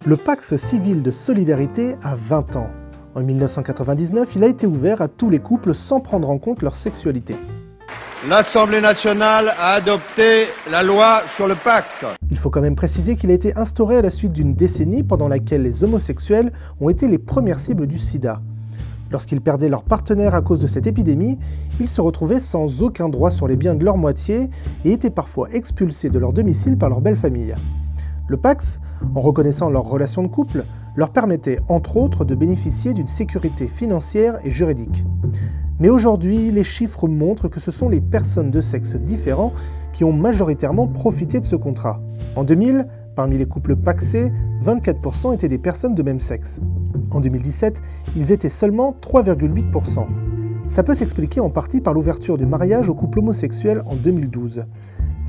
Le Pacs civil de solidarité a 20 ans. En 1999, il a été ouvert à tous les couples sans prendre en compte leur sexualité. L'Assemblée nationale a adopté la loi sur le Pacs. Il faut quand même préciser qu'il a été instauré à la suite d'une décennie pendant laquelle les homosexuels ont été les premières cibles du sida. Lorsqu'ils perdaient leur partenaire à cause de cette épidémie, ils se retrouvaient sans aucun droit sur les biens de leur moitié et étaient parfois expulsés de leur domicile par leur belle famille. Le Pacs, en reconnaissant leur relation de couple, leur permettait entre autres de bénéficier d'une sécurité financière et juridique. Mais aujourd'hui, les chiffres montrent que ce sont les personnes de sexe différents qui ont majoritairement profité de ce contrat. En 2000, parmi les couples pacsés, 24% étaient des personnes de même sexe. En 2017, ils étaient seulement 3,8%. Ça peut s'expliquer en partie par l'ouverture du mariage aux couples homosexuels en 2012.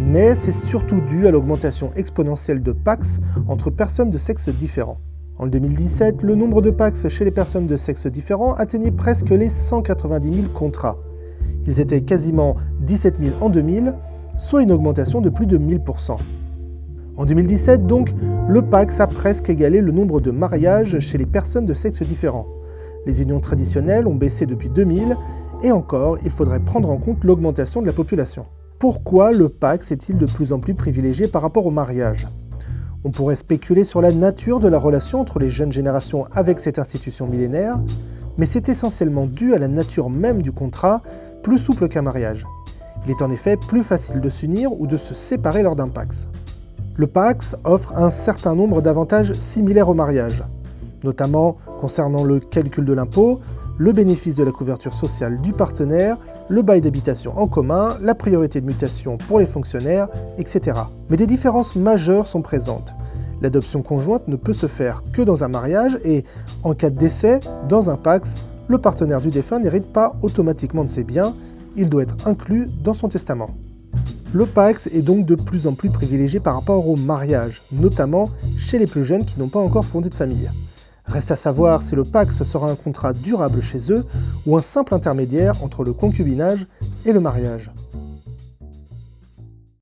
Mais c'est surtout dû à l'augmentation exponentielle de Pacs entre personnes de sexe différents. En 2017, le nombre de Pacs chez les personnes de sexe différents atteignait presque les 190 000 contrats. Ils étaient quasiment 17 000 en 2000, soit une augmentation de plus de 1000%. En 2017, donc, le Pacs a presque égalé le nombre de mariages chez les personnes de sexe différents. Les unions traditionnelles ont baissé depuis 2000, et encore, il faudrait prendre en compte l'augmentation de la population. Pourquoi le Pacs est-il de plus en plus privilégié par rapport au mariage ? On pourrait spéculer sur la nature de la relation entre les jeunes générations avec cette institution millénaire, mais c'est essentiellement dû à la nature même du contrat, plus souple qu'un mariage. Il est en effet plus facile de s'unir ou de se séparer lors d'un Pacs. Le Pacs offre un certain nombre d'avantages similaires au mariage, notamment concernant le calcul de l'impôt, le bénéfice de la couverture sociale du partenaire, le bail d'habitation en commun, la priorité de mutation pour les fonctionnaires, etc. Mais des différences majeures sont présentes. L'adoption conjointe ne peut se faire que dans un mariage et, en cas de décès, dans un Pacs, le partenaire du défunt n'hérite pas automatiquement de ses biens, il doit être inclus dans son testament. Le Pacs est donc de plus en plus privilégié par rapport au mariage, notamment chez les plus jeunes qui n'ont pas encore fondé de famille. Reste à savoir si le Pacs sera un contrat durable chez eux ou un simple intermédiaire entre le concubinage et le mariage.